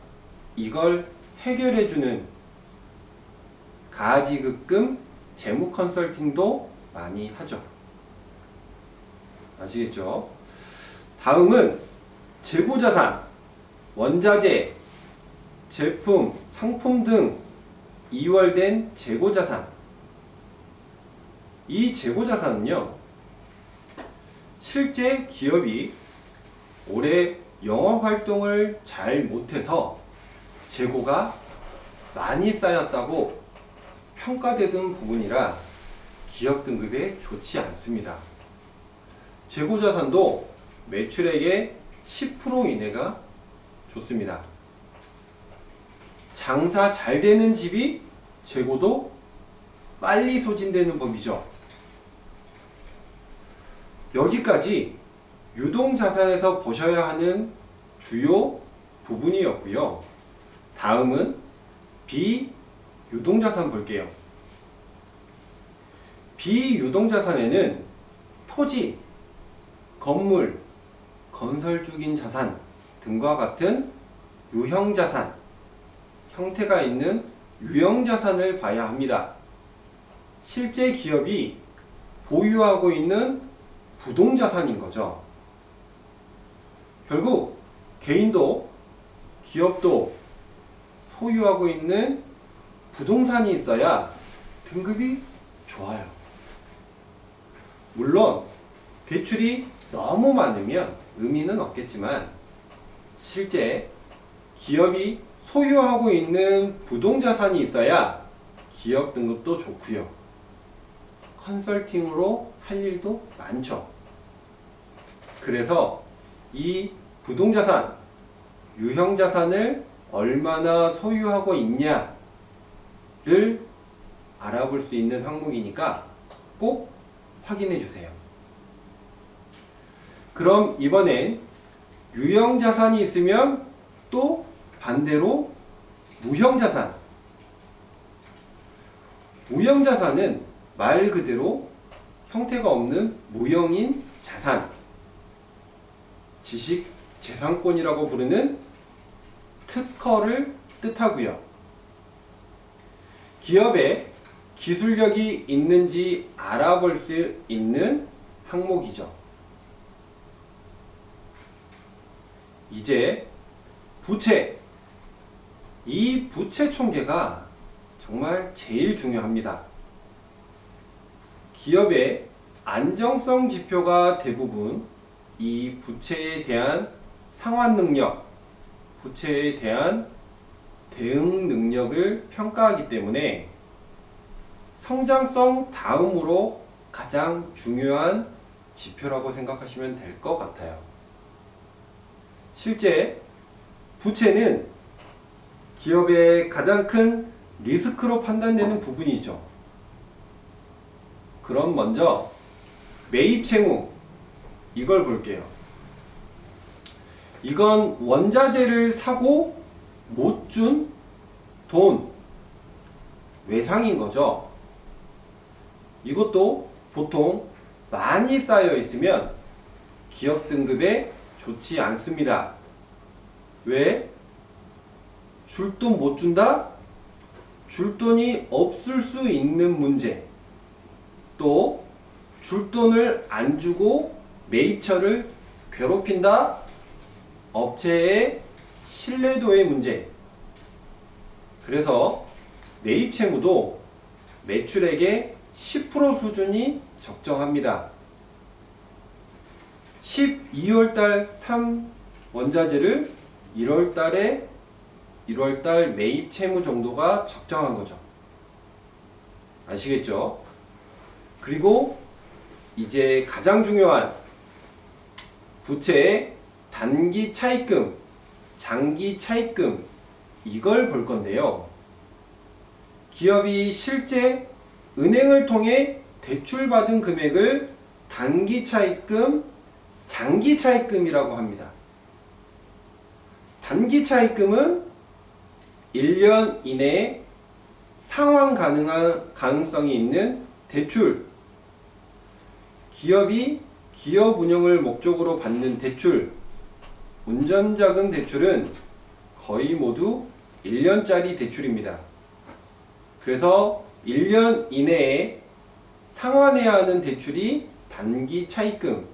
이걸 해결해주는 가지급금 재무 컨설팅도 많이 하죠. 아시겠죠? 다음은 재고자산, 원자재, 제품, 상품 등 이월된 재고자산. 이 재고자산은요, 실제 기업이 올해 영업활동을 잘 못해서 재고가 많이 쌓였다고 평가되던 부분이라 기업 등급에 좋지 않습니다. 재고자산도 매출액의 10% 이내가 좋습니다. 장사 잘 되는 집이 재고도 빨리 소진되는 법이죠. 여기까지 유동자산에서 보셔야 하는 주요 부분이었고요. 다음은 비유동자산 볼게요. 비유동자산에는 토지, 건물, 건설 중인 자산 등과 같은 유형자산, 형태가 있는 유형자산을 봐야 합니다. 실제 기업이 보유하고 있는 부동자산인 거죠. 결국 개인도 기업도 소유하고 있는 부동산이 있어야 등급이 좋아요. 물론 대출이 너무 많으면 의미는 없겠지만 실제 기업이 소유하고 있는 부동자산이 있어야 기업 등급도 좋고요. 컨설팅으로 할 일도 많죠. 그래서 이 부동자산, 유형자산을 얼마나 소유하고 있냐를 알아볼 수 있는 항목이니까 꼭 확인해 주세요. 그럼 이번엔 유형자산이 있으면 또 반대로 무형자산. 무형자산은 말 그대로 형태가 없는 무형인 자산, 지식재산권이라고 부르는 특허를 뜻하고요. 기업에 기술력이 있는지 알아볼 수 있는 항목이죠. 이제 부채. 이 부채 총계가 정말 제일 중요합니다. 기업의 안정성 지표가 대부분 이 부채에 대한 상환 능력, 부채에 대한 대응 능력을 평가하기 때문에 성장성 다음으로 가장 중요한 지표라고 생각하시면 될 것 같아요. 실제 부채는 기업의 가장 큰 리스크로 판단되는 부분이죠. 그럼 먼저 매입 채무, 이걸 볼게요. 이건 원자재를 사고 못 준 돈, 외상인 거죠. 이것도 보통 많이 쌓여 있으면 기업 등급에 좋지 않습니다. 왜? 줄 돈 못 준다? 줄 돈이 없을 수 있는 문제. 또 줄 돈을 안 주고 매입처를 괴롭힌다? 업체의 신뢰도의 문제. 그래서 매입 채무도 매출액의 10% 수준이 적정합니다. 12월달 3 원자재를 1월달 매입 채무 정도가 적정한 거죠. 아시겠죠? 그리고 이제 가장 중요한 부채의 단기 차입금, 장기 차입금, 이걸 볼 건데요. 기업이 실제 은행을 통해 대출받은 금액을 단기 차입금, 장기 차입금이라고 합니다. 단기 차입금은 1년 이내에 상환 가능한 가능성이 있는 대출, 기업이 기업 운영을 목적으로 받는 대출, 운전자금 대출은 거의 모두 1년짜리 대출입니다. 그래서 1년 이내에 상환해야 하는 대출이 단기 차입금.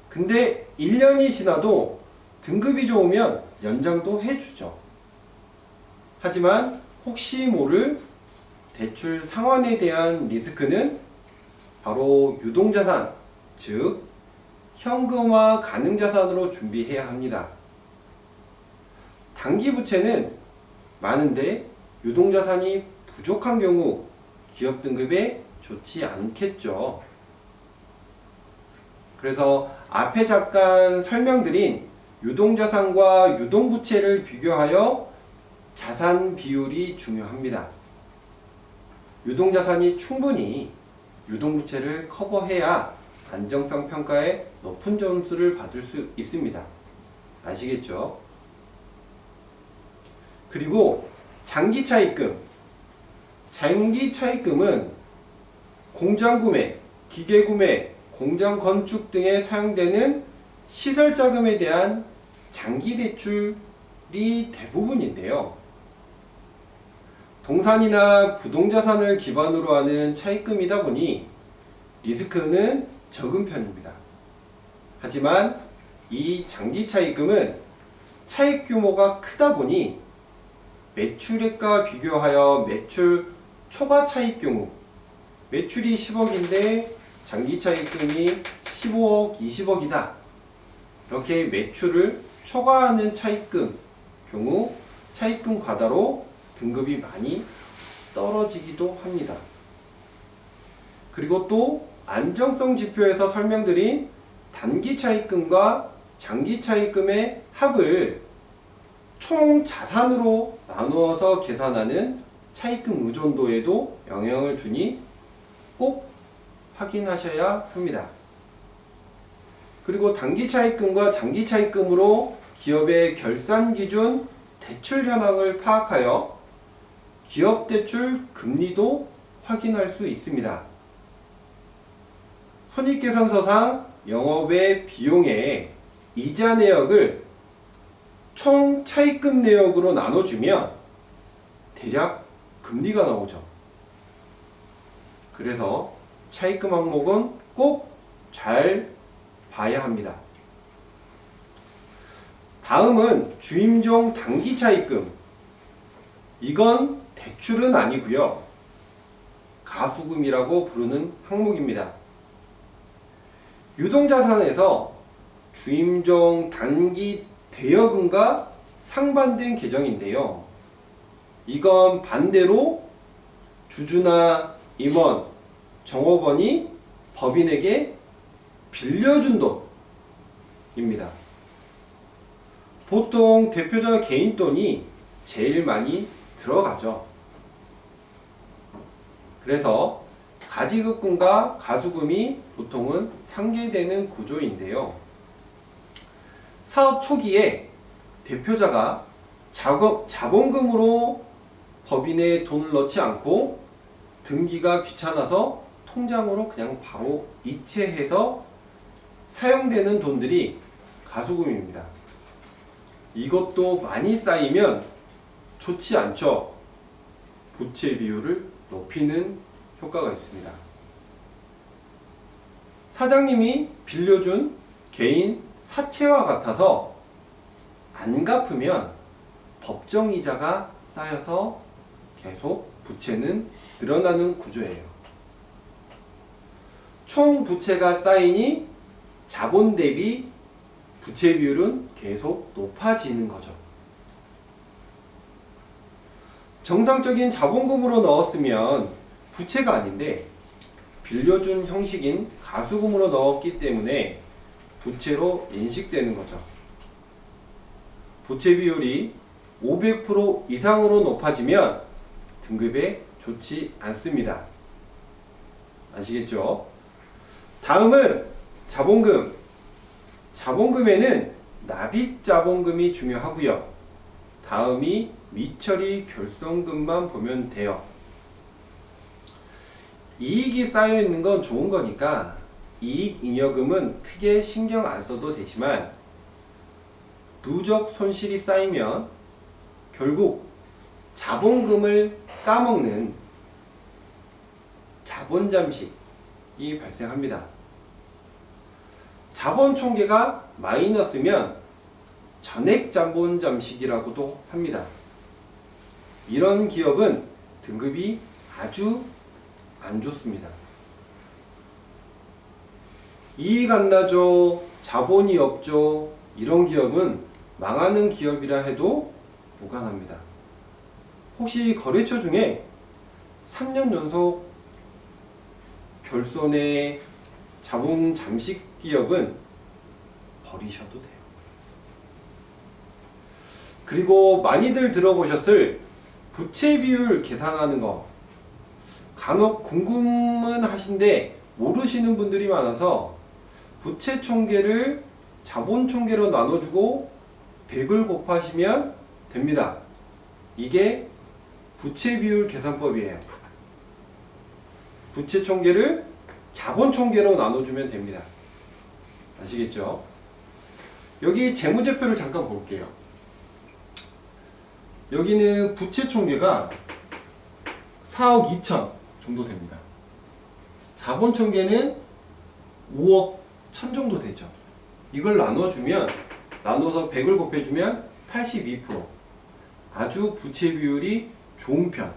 근데 1년이 지나도 등급이 좋으면 연장도 해주죠. 하지만 혹시 모를 대출 상환에 대한 리스크는 바로 유동자산, 즉 현금화 가능자산으로 준비해야 합니다. 단기 부채는 많은데 유동자산이 부족한 경우 기업 등급에 좋지 않겠죠. 그래서 앞에 잠깐 설명드린 유동자산과 유동부채를 비교하여 자산 비율이 중요합니다. 유동자산이 충분히 유동부채를 커버해야 안정성 평가에 높은 점수를 받을 수 있습니다. 아시겠죠? 그리고 장기 차입금. 장기 차입금은 공장 구매, 기계 구매, 공장 건축 등에 사용되는 시설 자금에 대한 장기 대출이 대부분인데요. 동산이나 부동자산을 기반으로 하는 차입금이다 보니 리스크는 적은 편입니다. 하지만 이 장기 차입금은 차입 규모가 크다 보니 매출액과 비교하여 매출 초과 차입 경우 매출이 10억인데 장기 차입금이 15억, 20억이다. 이렇게 매출을 초과하는 차입금 경우 차입금 과다로 등급이 많이 떨어지기도 합니다. 그리고 또 안정성 지표에서 설명드린 단기 차입금과 장기 차입금의 합을 총 자산으로 나누어서 계산하는 차입금 의존도에도 영향을 주니 꼭 확인하셔야 합니다. 그리고 단기 차입금과 장기 차입금으로 기업의 결산 기준 대출 현황을 파악하여 기업 대출 금리도 확인할 수 있습니다. 손익계산서상 영업의 비용의 이자 내역을 총 차입금 내역으로 나눠주면 대략 금리가 나오죠. 그래서 차입금 항목은 꼭 잘 봐야 합니다. 다음은 주임종 단기 차입금. 이건 대출은 아니고요. 가수금이라고 부르는 항목입니다. 유동자산에서 주임종 단기 대여금과 상반된 계정인데요. 이건 반대로 주주나 임원, 정업원이 법인에게 빌려준 돈입니다. 보통 대표자 개인 돈이 제일 많이 들어가죠. 그래서 가지급금과 가수금이 보통은 상계되는 구조인데요. 사업 초기에 대표자가 자본금으로 법인에 돈을 넣지 않고 등기가 귀찮아서 통장으로 그냥 바로 이체해서 사용되는 돈들이 가수금입니다. 이것도 많이 쌓이면 좋지 않죠. 부채 비율을 높이는 효과가 있습니다. 사장님이 빌려준 개인 사채와 같아서 안 갚으면 법정이자가 쌓여서 계속 부채는 늘어나는 구조예요. 총 부채가 쌓이니 자본 대비 부채 비율은 계속 높아지는 거죠. 정상적인 자본금으로 넣었으면 부채가 아닌데 빌려준 형식인 가수금으로 넣었기 때문에 부채로 인식되는 거죠. 부채 비율이 500% 이상으로 높아지면 등급에 좋지 않습니다. 아시겠죠? 다음은 자본금. 자본금에는 납입자본금이 중요하고요. 다음이 미처리 결손금만 보면 돼요. 이익이 쌓여 있는 건 좋은 거니까 이익잉여금은 크게 신경 안 써도 되지만 누적 손실이 쌓이면 결국 자본금을 까먹는 자본잠식이 발생합니다. 자본총계가 마이너스면 전액자본잠식이라고도 합니다. 이런 기업은 등급이 아주 안 좋습니다. 이익 안 나죠, 자본이 없죠, 이런 기업은 망하는 기업이라 해도 무관합니다. 혹시 거래처 중에 3년 연속 결손의 자본 잠식 기업은 버리셔도 돼요. 그리고 많이들 들어보셨을 부채 비율 계산하는 거 간혹 궁금은 하신데 모르시는 분들이 많아서 부채 총계를 자본 총계로 나눠주고 100을 곱하시면 됩니다. 이게 부채 비율 계산법이에요. 부채 총계를 자본 총계로 나눠주면 됩니다. 아시겠죠? 여기 재무제표를 잠깐 볼게요. 여기는 부채 총계가 4억 2천 정도 됩니다. 자본 총계는 5억 1천 정도 되죠. 이걸 나눠주면, 나눠서 100을 곱해주면 82%. 아주 부채 비율이 좋은 편.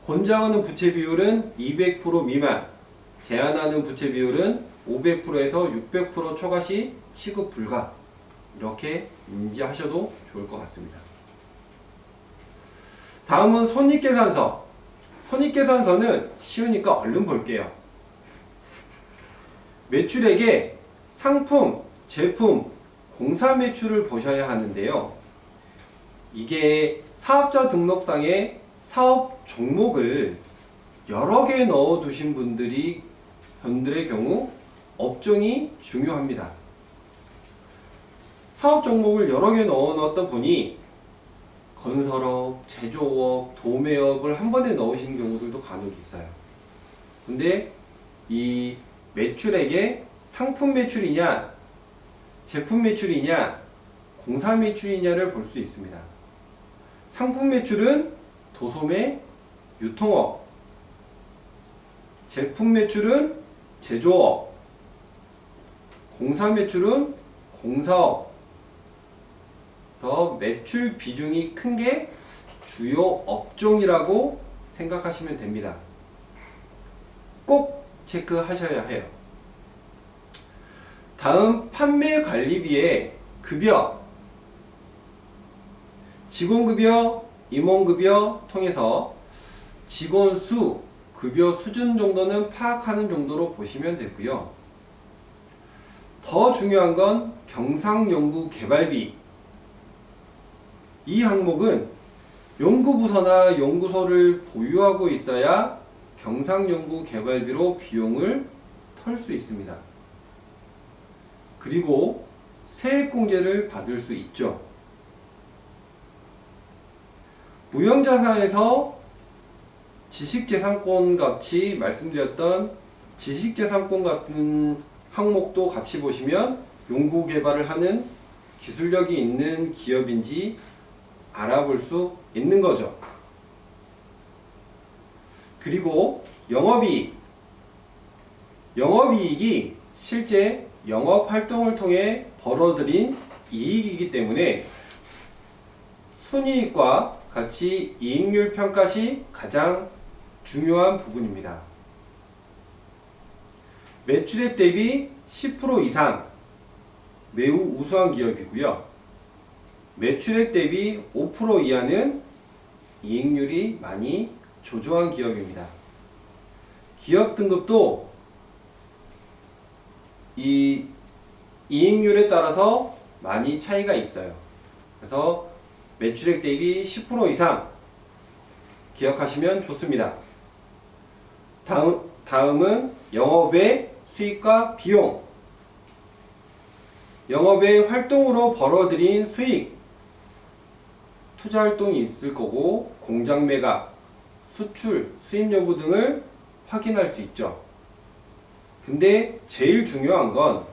권장하는 부채 비율은 200% 미만, 제한하는 부채 비율은 500%에서 600% 초과시 취급 불가. 이렇게 인지하셔도 좋을 것 같습니다. 다음은 손익계산서. 손익계산서는 쉬우니까 얼른 볼게요. 매출액에 상품, 제품, 공사 매출을 보셔야 하는데요. 이게 사업자 등록상에 사업 종목을 여러 개 넣어 두신 분들의 경우 업종이 중요합니다. 사업 종목을 여러 개 넣어 놓았다 보니 건설업, 제조업, 도매업을 한 번에 넣으신 경우들도 간혹 있어요. 근데 이 매출액에 상품 매출이냐, 제품 매출이냐, 공사 매출이냐를 볼 수 있습니다. 상품 매출은 도소매, 유통업, 제품 매출은 제조업, 공사 매출은 공사업. 더 매출 비중이 큰 게 주요 업종이라고 생각하시면 됩니다. 꼭 체크하셔야 해요. 다음 판매 관리비의 급여, 직원급여, 임원급여 통해서 직원 수, 급여 수준 정도는 파악하는 정도로 보시면 되고요. 더 중요한 건 경상연구개발비. 이 항목은 연구부서나 연구소를 보유하고 있어야 경상연구개발비로 비용을 털 수 있습니다. 그리고 세액공제를 받을 수 있죠. 무형자산에서 지식재산권 같이 말씀드렸던 지식재산권 같은 항목도 같이 보시면 연구개발을 하는 기술력이 있는 기업인지 알아볼 수 있는 거죠. 그리고 영업이익. 영업이익이 실제 영업활동을 통해 벌어들인 이익이기 때문에 순이익과 같이 이익률 평가 시 가장 중요한 부분입니다. 매출액 대비 10% 이상 매우 우수한 기업이고요. 매출액 대비 5% 이하는 이익률이 많이 조조한 기업입니다. 기업 등급도 이 이익률에 따라서 많이 차이가 있어요. 그래서 매출액 대비 10% 이상 기억하시면 좋습니다. 다음은 영업의 수익과 비용. 영업의 활동으로 벌어들인 수익, 투자 활동이 있을 거고 공장 매각, 수출, 수입 여부 등을 확인할 수 있죠. 근데 제일 중요한 건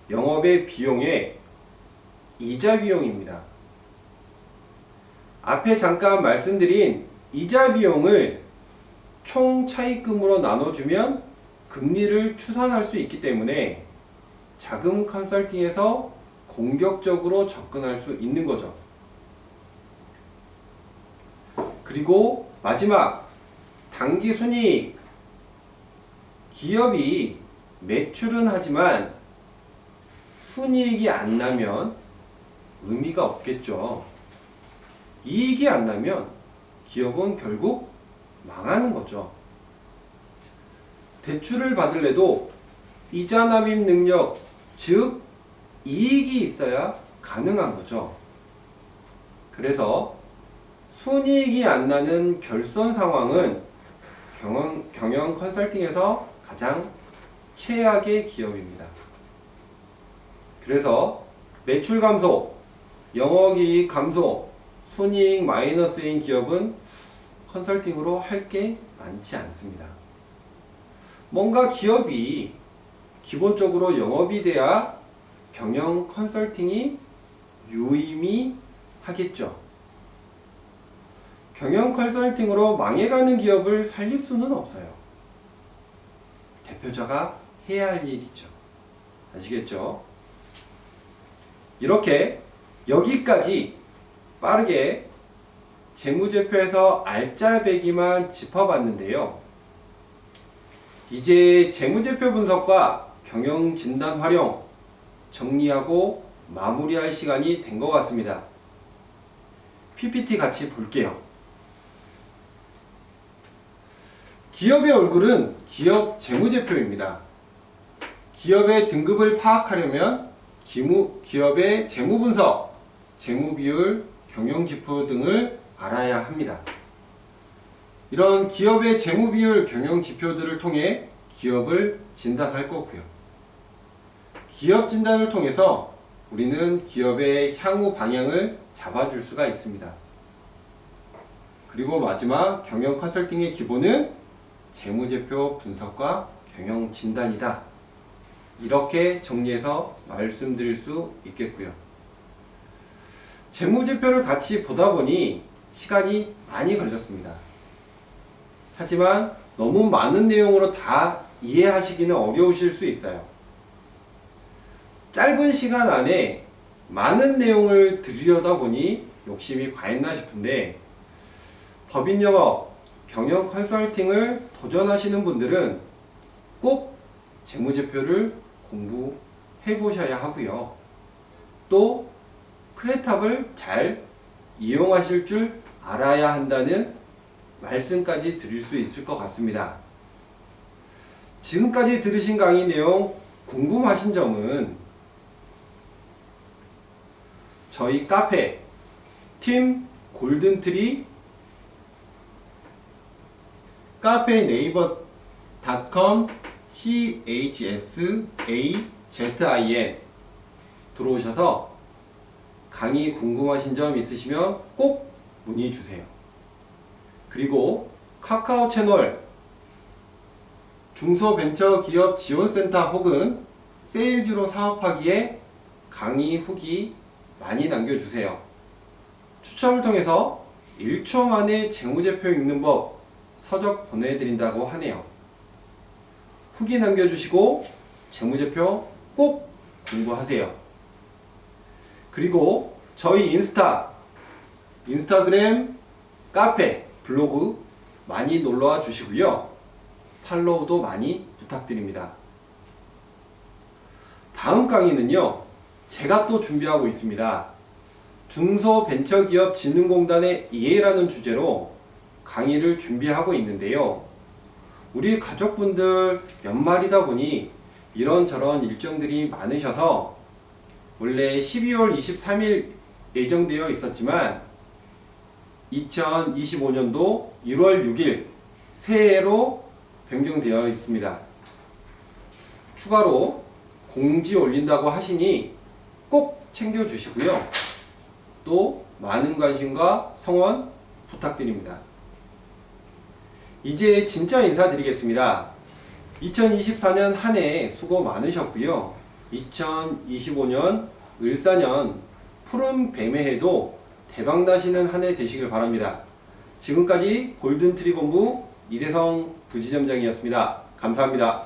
영업의 비용의 이자 비용입니다. 앞에 잠깐 말씀드린 이자 비용을 총 차입금으로 나눠주면 금리를 추산할 수 있기 때문에 자금 컨설팅에서 공격적으로 접근할 수 있는 거죠. 그리고 마지막 당기 순이익. 기업이 매출은 하지만 순이익이 안 나면 의미가 없겠죠. 이익이 안 나면 기업은 결국 망하는 거죠. 대출을 받을래도 이자 납입 능력, 즉 이익이 있어야 가능한 거죠. 그래서 순이익이 안 나는 결손 상황은 경영 컨설팅에서 가장 최악의 기업입니다. 그래서 매출 감소, 영업이익 감소, 순이익 마이너스인 기업은 컨설팅으로 할 게 많지 않습니다. 뭔가 기업이 기본적으로 영업이 돼야 경영 컨설팅이 유의미하겠죠. 경영 컨설팅으로 망해가는 기업을 살릴 수는 없어요. 대표자가 해야 할 일이죠. 아시겠죠? 이렇게 여기까지 빠르게 재무제표에서 알짜배기만 짚어봤는데요. 이제 재무제표 분석과 경영진단 활용 정리하고 마무리할 시간이 된 것 같습니다. PPT 같이 볼게요. 기업의 얼굴은 기업 재무제표입니다. 기업의 등급을 파악하려면 기업의 재무분석, 재무비율, 경영지표 등을 알아야 합니다. 이런 기업의 재무비율, 경영지표들을 통해 기업을 진단할 거고요. 기업 진단을 통해서 우리는 기업의 향후 방향을 잡아줄 수가 있습니다. 그리고 마지막 경영 컨설팅의 기본은 재무제표 분석과 경영 진단이다. 이렇게 정리해서 말씀드릴 수 있겠고요. 재무제표를 같이 보다 보니 시간이 많이 걸렸습니다. 하지만 너무 많은 내용으로 다 이해하시기는 어려우실 수 있어요. 짧은 시간 안에 많은 내용을 드리려다 보니 욕심이 과했나 싶은데 법인 영업, 경영 컨설팅을 도전하시는 분들은 꼭 재무제표를 공부해 보셔야 하고요. 또 크레탑을 잘 이용하실 줄 알아야 한다는 말씀까지 드릴 수 있을 것 같습니다. 지금까지 들으신 강의 내용 궁금하신 점은 저희 카페 팀 골든트리 카페 네이버.com CHSAZIN 들어오셔서 강의 궁금하신 점 있으시면 꼭 문의 주세요. 그리고 카카오 채널 중소벤처기업 지원센터 혹은 세일즈로 사업하기에 강의 후기 많이 남겨주세요. 추첨을 통해서 1초 만에 재무제표 읽는 법 서적 보내드린다고 하네요. 후기 남겨주시고 재무제표 꼭 공부하세요. 그리고 저희 인스타그램, 카페, 블로그 많이 놀러와 주시고요. 팔로우도 많이 부탁드립니다. 다음 강의는요, 제가 또 준비하고 있습니다. 중소벤처기업 진흥공단의 이해라는 주제로 강의를 준비하고 있는데요. 우리 가족분들 연말이다 보니 이런저런 일정들이 많으셔서 원래 12월 23일 예정되어 있었지만 2025년도 1월 6일 새해로 변경되어 있습니다. 추가로 공지 올린다고 하시니 꼭 챙겨주시고요. 또 많은 관심과 성원 부탁드립니다. 이제 진짜 인사드리겠습니다. 2024년 한 해 수고 많으셨고요. 2025년 을사년 푸른 뱀의 해도 대박나시는 한 해 되시길 바랍니다. 지금까지 골든트리 본부 이대성 부지점장이었습니다. 감사합니다.